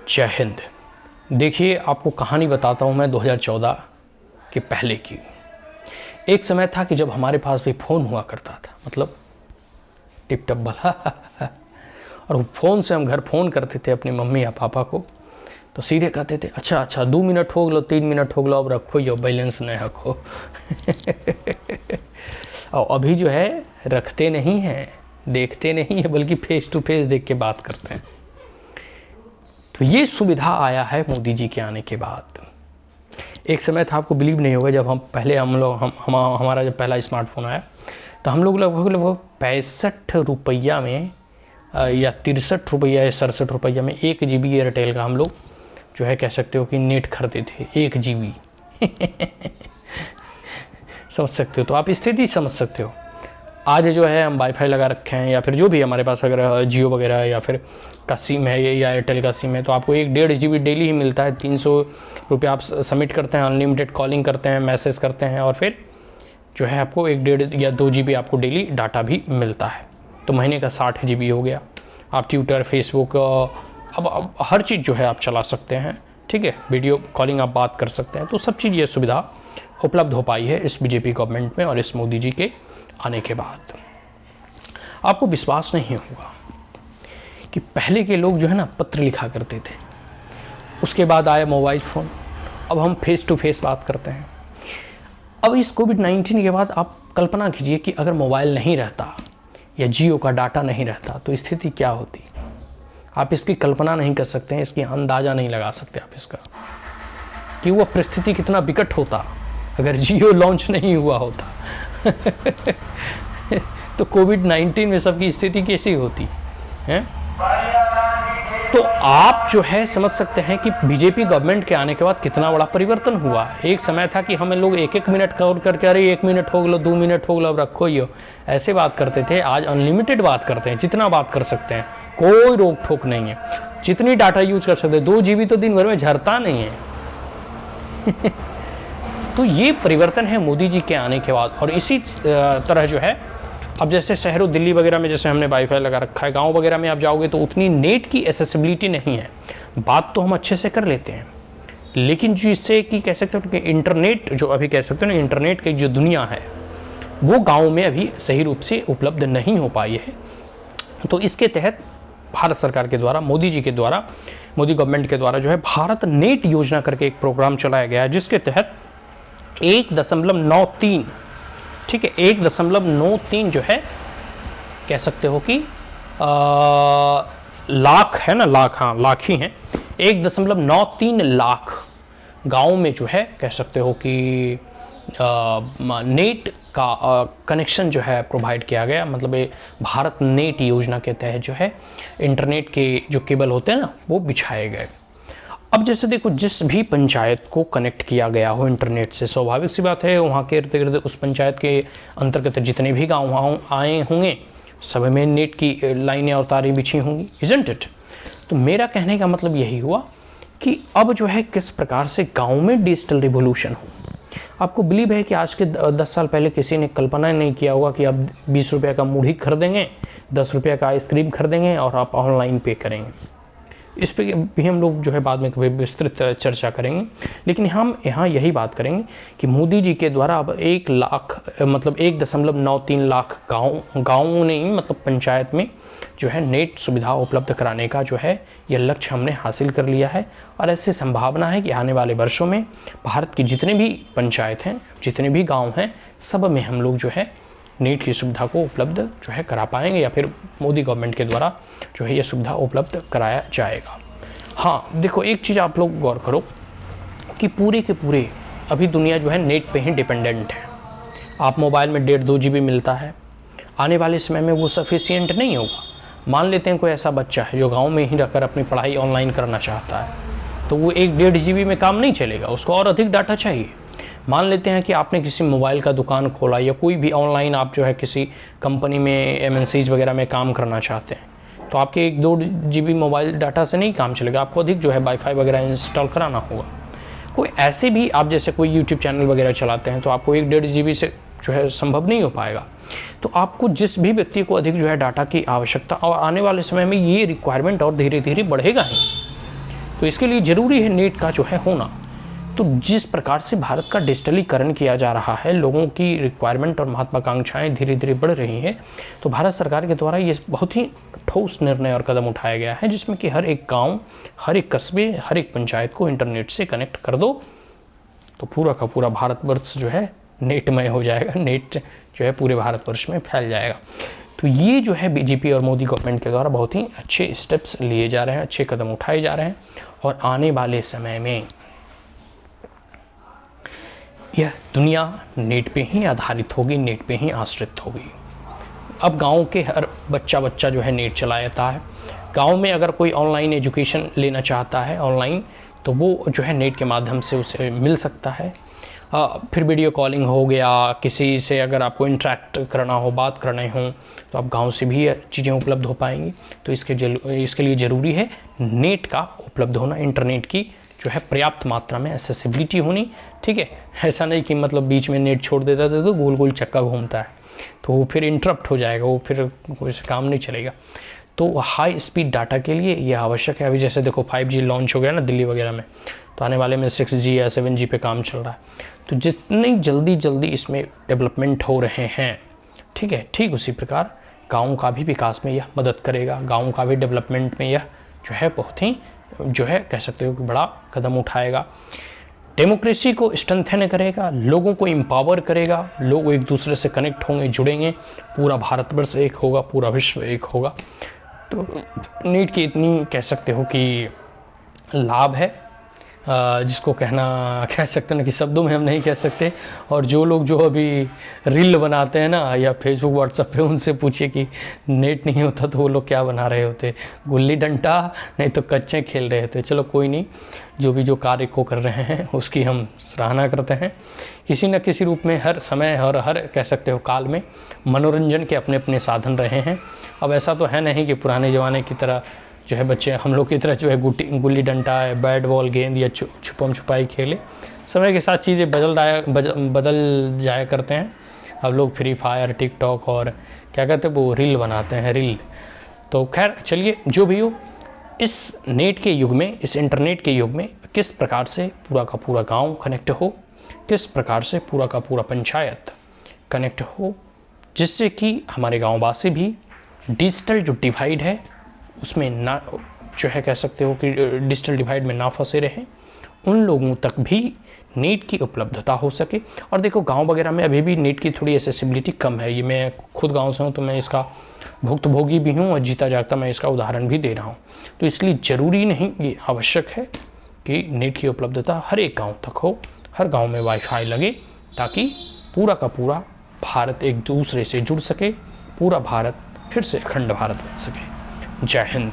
जय हिंद। देखिए, आपको कहानी बताता हूँ मैं 2014 के पहले की। एक समय था कि जब हमारे पास भी फ़ोन हुआ करता था, मतलब टिप टप वाला और वो फ़ोन से हम घर फ़ोन करते थे अपनी मम्मी या पापा को, तो सीधे कहते थे अच्छा 2 मिनट हो गलो, 3 मिनट हो गलो, अब रखो यो बैलेंस नहीं रखो। और अभी जो है रखते नहीं हैं, देखते नहीं है, बल्कि फेस टू फेस देख के बात करते हैं। तो ये सुविधा आया है मोदी जी के आने के बाद। एक समय था, आपको बिलीव नहीं होगा, जब हमारा जब पहला स्मार्टफोन आया तो हम लोग लगभग 65 रुपया में या 63 रुपया या 67 रुपया में 1 GB एयरटेल का हम लोग जो है कह सकते हो कि नेट खरीदे थे। 1 GB समझ सकते हो, तो आप स्थिति समझ सकते हो। आज जो है हम वाईफाई लगा रखे हैं, या फिर जो भी हमारे पास अगर जियो वगैरह या फिर का सिम है या एयरटेल का सिम है, तो आपको 1.5 GB डेली ही मिलता है। 300 रुपये आप सबमिट करते हैं, अनलिमिटेड कॉलिंग करते हैं, मैसेज करते हैं, और फिर जो है आपको 1.5 या 2 GB आपको डेली डाटा भी मिलता है। तो महीने का 60 GB हो गया। आप ट्विटर, फेसबुक, अब हर चीज़ जो है आप चला सकते हैं, ठीक है। वीडियो कॉलिंग आप बात कर सकते हैं। तो सब चीज़ ये सुविधा उपलब्ध हो पाई है इस बीजेपी गवर्नमेंट में और इस मोदी जी के आने के बाद। आपको विश्वास नहीं होगा कि पहले के लोग जो है ना पत्र लिखा करते थे, उसके बाद आया मोबाइल फ़ोन, अब हम फेस टू फेस बात करते हैं। अब इस कोविड-19 के बाद आप कल्पना कीजिए कि अगर मोबाइल नहीं रहता या जियो का डाटा नहीं रहता तो स्थिति क्या होती। आप इसकी कल्पना नहीं कर सकते हैं, इसकी अंदाज़ा नहीं लगा सकते आप इसका कि वो परिस्थिति कितना विकट होता अगर जियो लॉन्च नहीं हुआ होता। तो कोविड-19 में सबकी स्थिति कैसी होती है। तो आप जो है समझ सकते हैं कि बीजेपी गवर्नमेंट के आने के बाद कितना बड़ा परिवर्तन हुआ। एक समय था कि हमें लोग 1-1 मिनट कॉल करके अरे 1 मिनट हो गलो, 2 मिनट हो गलो, अब रखो यो, ऐसे बात करते थे। आज अनलिमिटेड बात करते हैं, जितना बात कर सकते हैं, कोई रोक ठोक नहीं है। जितनी डाटा यूज कर सकते हैं, 2 GB तो दिन भर में झरता नहीं है। तो ये परिवर्तन है मोदी जी के आने के बाद। और इसी तरह जो है अब जैसे शहरों, दिल्ली वगैरह में जैसे हमने वाईफाई लगा रखा है, गांव वगैरह में आप जाओगे तो उतनी नेट की एसेसिबिलिटी नहीं है। बात तो हम अच्छे से कर लेते हैं, लेकिन जिससे कि कह सकते हो कि इंटरनेट जो अभी कह सकते हो ना, इंटरनेट की जो दुनिया है वो गाँव में अभी सही रूप से उपलब्ध नहीं हो पाई है। तो इसके तहत भारत सरकार के द्वारा, मोदी जी के द्वारा, मोदी गवर्नमेंट के द्वारा जो है भारत नेट योजना करके एक प्रोग्राम चलाया गया है, जिसके तहत 1.93, ठीक है, 1.93 जो है कह सकते हो कि लाख है ना, लाख, हाँ लाख ही हैं। 1.93 लाख गाँव में जो है कह सकते हो कि नेट का कनेक्शन जो है प्रोवाइड किया गया। मतलब ये भारत नेट योजना के तहत जो है इंटरनेट के जो केबल होते हैं ना वो बिछाए गए। अब जैसे देखो, जिस भी पंचायत को कनेक्ट किया गया हो इंटरनेट से, स्वाभाविक सी बात है वहाँ के इर्द गिर्द उस पंचायत के अंतर्गत जितने भी गाँव आए होंगे सब में नेट की लाइनें और तारें बिछी होंगी, इज़न्ट इट। तो मेरा कहने का मतलब यही हुआ कि अब जो है किस प्रकार से गाँव में डिजिटल रिवोल्यूशन हो। आपको बिलीव है कि आज के 10 साल पहले किसी ने कल्पना नहीं किया होगा कि आप 20 रुपये का मूढ़ी खरीदेंगे, 10 रुपये का आइसक्रीम खरीदेंगे और आप ऑनलाइन पे करेंगे। इस पे भी हम लोग जो है बाद में कभी विस्तृत चर्चा करेंगे, लेकिन हम यहाँ यही बात करेंगे कि मोदी जी के द्वारा अब 1 लाख मतलब 1.93 लाख गाँव नहीं, मतलब पंचायत में जो है नेट सुविधा उपलब्ध कराने का जो है यह लक्ष्य हमने हासिल कर लिया है। और ऐसी संभावना है कि आने वाले वर्षों में भारत की जितने भी पंचायत हैं, जितने भी गाँव हैं, सब में हम लोग जो है नेट की सुविधा को उपलब्ध जो है करा पाएंगे, या फिर मोदी गवर्नमेंट के द्वारा जो है ये सुविधा उपलब्ध कराया जाएगा। हाँ देखो, एक चीज़ आप लोग गौर करो कि पूरे के पूरे अभी दुनिया जो है नेट पे ही डिपेंडेंट है। आप मोबाइल में 1.5-2 GB मिलता है, आने वाले समय में वो सफिशिएंट नहीं होगा। मान लेते हैं कोई ऐसा बच्चा है जो गाँव में ही रहकर अपनी पढ़ाई ऑनलाइन करना चाहता है, तो वो 1-1.5 GB में काम नहीं चलेगा, उसको और अधिक डाटा चाहिए। मान लेते हैं कि आपने किसी मोबाइल का दुकान खोला या कोई भी ऑनलाइन आप जो है किसी कंपनी में MNCs वगैरह में काम करना चाहते हैं, तो आपके 1-2 GB मोबाइल डाटा से नहीं काम चलेगा, आपको अधिक जो है वाईफाई वगैरह इंस्टॉल कराना होगा। कोई ऐसे भी आप जैसे कोई यूट्यूब चैनल वगैरह चलाते हैं तो आपको 1-1.5 GB से जो है संभव नहीं हो पाएगा। तो आपको जिस भी व्यक्ति को अधिक जो है डाटा की आवश्यकता, और आने वाले समय में ये रिक्वायरमेंट और धीरे धीरे बढ़ेगा ही, तो इसके लिए ज़रूरी है नेट का जो है होना। तो जिस प्रकार से भारत का डिजिटलीकरण किया जा रहा है, लोगों की रिक्वायरमेंट और महत्वाकांक्षाएं धीरे धीरे बढ़ रही हैं, तो भारत सरकार के द्वारा ये बहुत ही ठोस निर्णय और कदम उठाया गया है, जिसमें कि हर एक गांव, हर एक कस्बे, हर एक पंचायत को इंटरनेट से कनेक्ट कर दो, तो पूरा का पूरा भारतवर्ष जो है नेटमय हो जाएगा, नेट जो है पूरे भारतवर्ष में फैल जाएगा। तो ये जो है बीजेपी और मोदी गवर्नमेंट के द्वारा बहुत ही अच्छे स्टेप्स लिए जा रहे हैं, अच्छे कदम उठाए जा रहे हैं, और आने वाले समय में यह दुनिया नेट पे ही आधारित होगी, नेट पे ही आश्रित होगी। अब गांव के हर बच्चा जो है नेट चलाता है। गांव में अगर कोई ऑनलाइन एजुकेशन लेना चाहता है ऑनलाइन, तो वो जो है नेट के माध्यम से उसे मिल सकता है। फिर वीडियो कॉलिंग हो गया, किसी से अगर आपको इंटरेक्ट करना हो, बात करनी हो, तो आप गांव से भी चीज़ें उपलब्ध हो पाएंगी। तो इसके लिए ज़रूरी है नेट का उपलब्ध होना, इंटरनेट की जो है पर्याप्त मात्रा में एक्सेसिबिलिटी होनी। ठीक है, ऐसा नहीं कि मतलब बीच में नेट छोड़ देता था तो गोल गोल चक्का घूमता है, तो वो फिर इंटरप्ट हो जाएगा, वो फिर कोई काम नहीं चलेगा। तो हाई स्पीड डाटा के लिए यह आवश्यक है। अभी जैसे देखो 5G लॉन्च हो गया ना दिल्ली वगैरह में, तो आने वाले में 6G या 7G पे काम चल रहा है। तो जितनी जल्दी इसमें डेवलपमेंट हो रहे हैं, ठीक है, ठीक उसी प्रकार गाँव का भी विकास में यह मदद करेगा, गाँव का भी डेवलपमेंट में यह जो है बहुत ही जो है कह सकते हो कि बड़ा कदम उठाएगा। डेमोक्रेसी को स्ट्रेंथन करेगा, लोगों को एम्पावर करेगा, लोग एक दूसरे से कनेक्ट होंगे, जुड़ेंगे, पूरा भारतवर्ष एक होगा, पूरा विश्व एक होगा। तो नेट की इतनी कह सकते हो कि लाभ है, जिसको कह सकते हैं कि शब्दों में हम नहीं कह सकते। और जो लोग जो अभी रील बनाते हैं ना या फेसबुक व्हाट्सएप पे, उनसे पूछिए कि नेट नहीं होता तो वो लोग क्या बना रहे होते, गुल्ली डंडा नहीं तो कच्चे खेल रहे होते। चलो कोई नहीं, जो कार्य को कर रहे हैं उसकी हम सराहना करते हैं। किसी न किसी रूप में हर समय और हर कह सकते हो काल में मनोरंजन के अपने अपने साधन रहे हैं। अब ऐसा तो है नहीं कि पुराने ज़माने की तरह जो है बच्चे हम लोग की तरह जो है गुल्ली डंडा, बैट बॉल, गेंद या छुपम छुपाई खेले। समय के साथ चीज़ें बदल जाया करते हैं। अब लोग फ्री फायर, टिकटॉक और क्या कहते हैं वो रील बनाते हैं, रील। तो खैर चलिए, जो भी हो, इस नेट के युग में, इस इंटरनेट के युग में किस प्रकार से पूरा का पूरा गांव कनेक्ट हो, किस प्रकार से पूरा का पूरा पंचायत कनेक्ट हो, जिससे कि हमारे गाँववासी भी डिजिटल जो डिवाइड है उसमें ना जो है कह सकते हो कि डिजिटल डिवाइड में ना फंसे रहें, उन लोगों तक भी नेट की उपलब्धता हो सके। और देखो गांव वगैरह में अभी भी नेट की थोड़ी एक्सेसिबिलिटी कम है। ये मैं खुद गांव से हूँ तो मैं इसका भुक्तभोगी भी हूँ और जीता जागता मैं इसका उदाहरण भी दे रहा हूँ। तो इसलिए ज़रूरी नहीं, ये आवश्यक है कि नेट की उपलब्धता हर एक गाँव तक हो, हर गाँव में वाईफाई लगे, ताकि पूरा का पूरा भारत एक दूसरे से जुड़ सके, पूरा भारत फिर से अखंड भारत बन सके। जय हिंद।